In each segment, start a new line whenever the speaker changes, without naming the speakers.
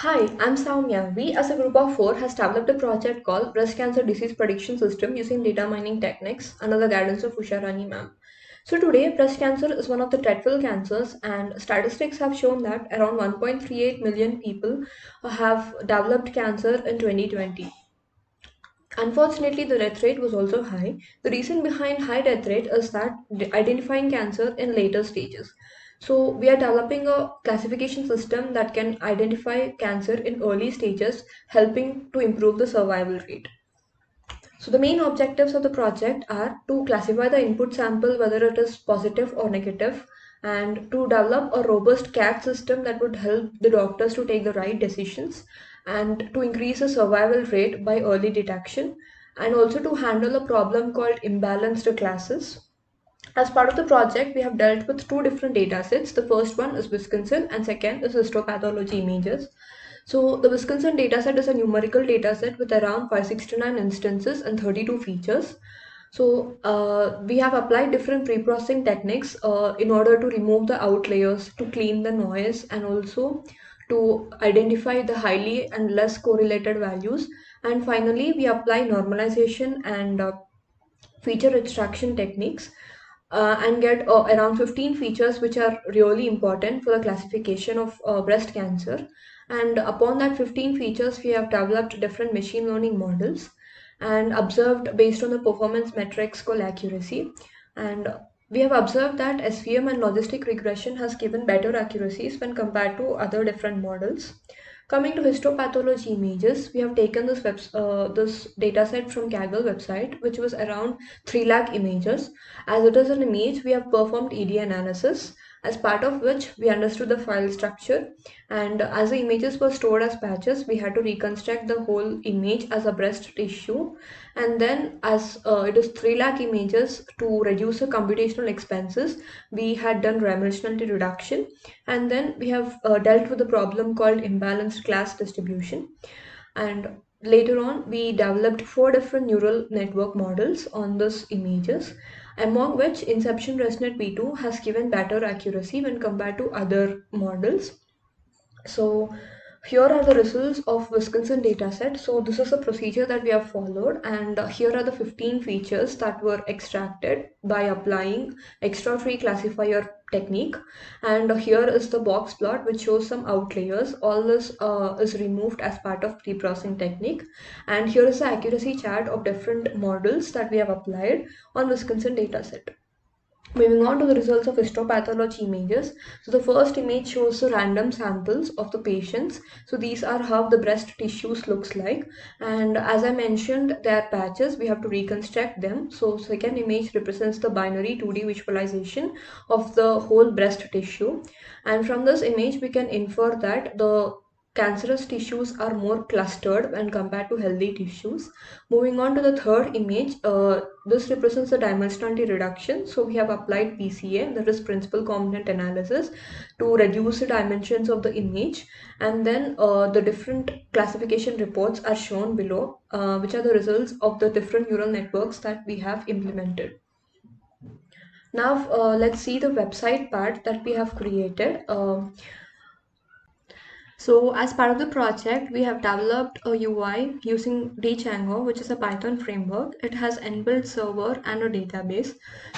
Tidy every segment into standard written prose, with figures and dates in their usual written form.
Hi, I'm Soumya. We, as a group of four, has developed a project called Breast Cancer Disease Prediction System using data mining techniques under the guidance of Usharani ma'am. So today, breast cancer is one of the dreadful cancers, and statistics have shown that around 1.38 million people have developed cancer in 2020. Unfortunately, the death rate was also high. The reason behind high death rate is that identifying cancer in later stages. So we are developing a classification system that can identify cancer in early stages, helping to improve the survival rate. So the main objectives of the project are to classify the input sample whether it is positive or negative, and to develop a robust CAT system that would help the doctors to take the right decisions, and to increase the survival rate by early detection, and also to handle a problem called imbalanced classes. As part of the project, we have dealt with two different data sets. The first one is Wisconsin and second is histopathology images. So the Wisconsin dataset is a numerical dataset with around 569 instances and 32 features. So we have applied different pre-processing techniques in order to remove the outliers, to clean the noise, and also to identify the highly and less correlated values. And finally, we apply normalization and feature extraction techniques and get around 15 features which are really important for the classification of breast cancer. And upon that 15 features, we have developed different machine learning models and observed based on the performance metrics called accuracy. And we have observed that SVM and logistic regression has given better accuracies when compared to other different models. Coming to histopathology images, we have taken this dataset from Kaggle website, which was around 3 lakh images. As it is an image, we have performed ED analysis, as part of which we understood the file structure. And as the images were stored as patches, we had to reconstruct the whole image as a breast tissue. And then, as it is 3 lakh images, to reduce the computational expenses, we had done dimensionality reduction. And then we have dealt with a problem called imbalanced class distribution. And later on, we developed four different neural network models on these images, among which Inception ResNet V2 has given better accuracy when compared to other models. So here are the results of Wisconsin dataset. So this is the procedure that we have followed, and here are the 15 features that were extracted by applying extra tree classifier technique. And here is the box plot which shows some outliers. All this is removed as part of pre-processing technique. And here is the accuracy chart of different models that we have applied on Wisconsin dataset. Moving on to the results of histopathology images. So the first image shows the random samples of the patients. So these are how the breast tissues looks like. And as I mentioned, they are patches. We have to reconstruct them. So second image represents the binary 2D visualization of the whole breast tissue. And from this image, we can infer that the cancerous tissues are more clustered when compared to healthy tissues. Moving on to the third image, this represents the dimensionality reduction. So we have applied PCA, that is principal component analysis, to reduce the dimensions of the image. And then the different classification reports are shown below, which are the results of the different neural networks that we have implemented. Now let's see the website part that we have created. So as part of the project, we have developed a UI using Django, which is a Python framework. It has inbuilt server and a database.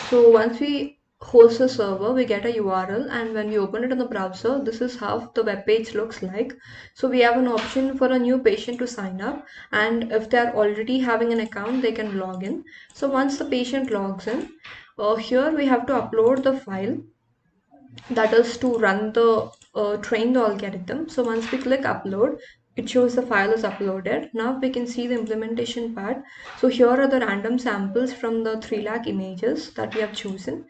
So once we host a server, we get a URL, and when we open it in the browser, this is how the web page looks like. So we have an option for a new patient to sign up, and if they're already having an account, they can log in. So once the patient logs in, here we have to upload the file, that is to run the train the algorithm. So once we click upload, it shows the file is uploaded. Now we can see the implementation part. So here are the random samples from the 3 lakh images that we have chosen.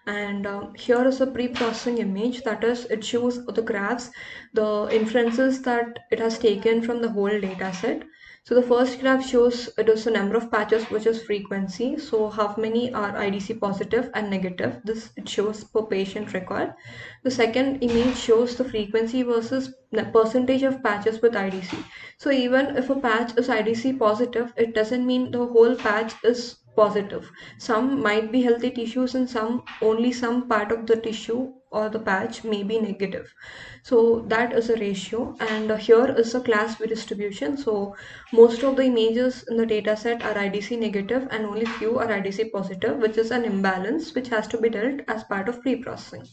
And here is a pre-processing image, that is, it shows the graphs, the inferences that it has taken from the whole data set. So the first graph shows it is the number of patches, which is frequency. So how many are IDC positive and negative. This it shows per patient record. The second image shows the frequency versus the percentage of patches with IDC. So even if a patch is IDC positive, it doesn't mean the whole patch is positive. Some might be healthy tissues and some only some part of the tissue or the patch may be negative. So that is a ratio, and here is a class B distribution. So most of the images in the data set are IDC negative and only few are IDC positive, which is an imbalance which has to be dealt as part of pre-processing.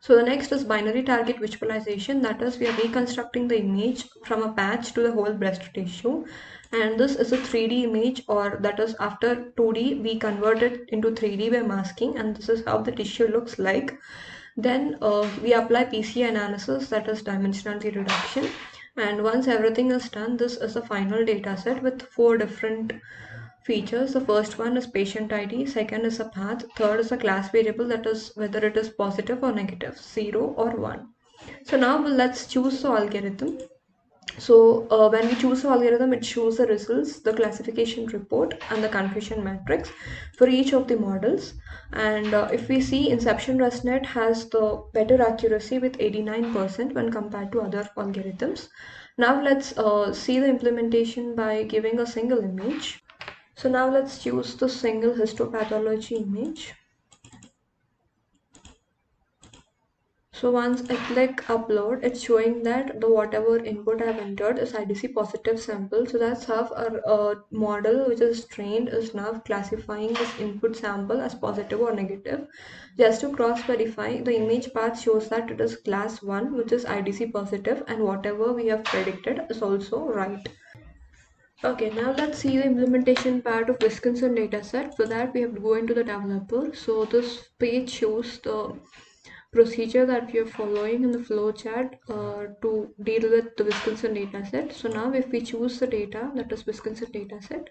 So the next is binary target visualization, that is we are reconstructing the image from a patch to the whole breast tissue, and this is a 3D image, or that is after 2D we convert it into 3D by masking, and this is how the tissue looks like. Then we apply PCA analysis, that is dimensionality reduction, and once everything is done, this is the final data set with 4 different features. The first one is patient ID, second is a path, third is a class variable, that is whether it is positive or negative, 0 or 1. So now let's choose the algorithm. So when we choose the algorithm, it shows the results, the classification report, and the confusion matrix for each of the models. And if we see, Inception ResNet has the better accuracy with 89% when compared to other algorithms. Now let's see the implementation by giving a single image. So now let's choose the single histopathology image. So once I click upload, it's showing that the whatever input I've entered is IDC positive sample. So that's how our model which is trained is now classifying this input sample as positive or negative. Just to cross verify, the image path shows that it is class 1, which is IDC positive, and whatever we have predicted is also right. Okay, now let's see the implementation part of Wisconsin dataset. For that, we have to go into the developer. So this page shows the procedure that we are following in the flowchart to deal with the Wisconsin dataset. So now if we choose the data, that is Wisconsin dataset,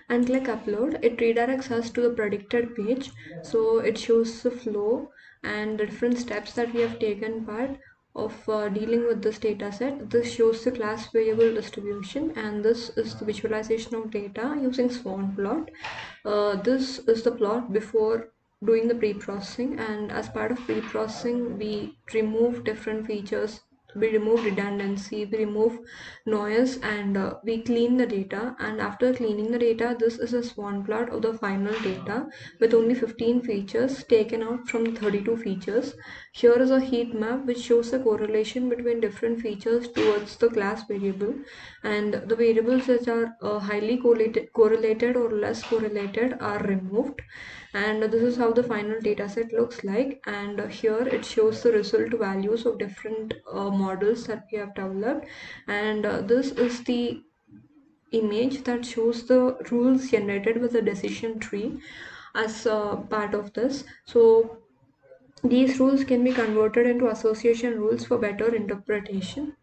and click upload, it redirects us to the predicted page. So it shows the flow and the different steps that we have taken part of dealing with this data set. This shows the class variable distribution, and this is the visualization of data using swan plot. This is the plot before doing the pre-processing, and as part of pre-processing we remove different features, we remove redundancy, we remove noise, and we clean the data. And after cleaning the data, this is a swan plot of the final data with only 15 features taken out from 32 features. Here is a heat map which shows the correlation between different features towards the class variable, and the variables which are highly correlated or less correlated are removed. And this is how the final dataset looks like, and here it shows the result values of different models that we have developed. And this is the image that shows the rules generated with the decision tree as part of this. So these rules can be converted into association rules for better interpretation.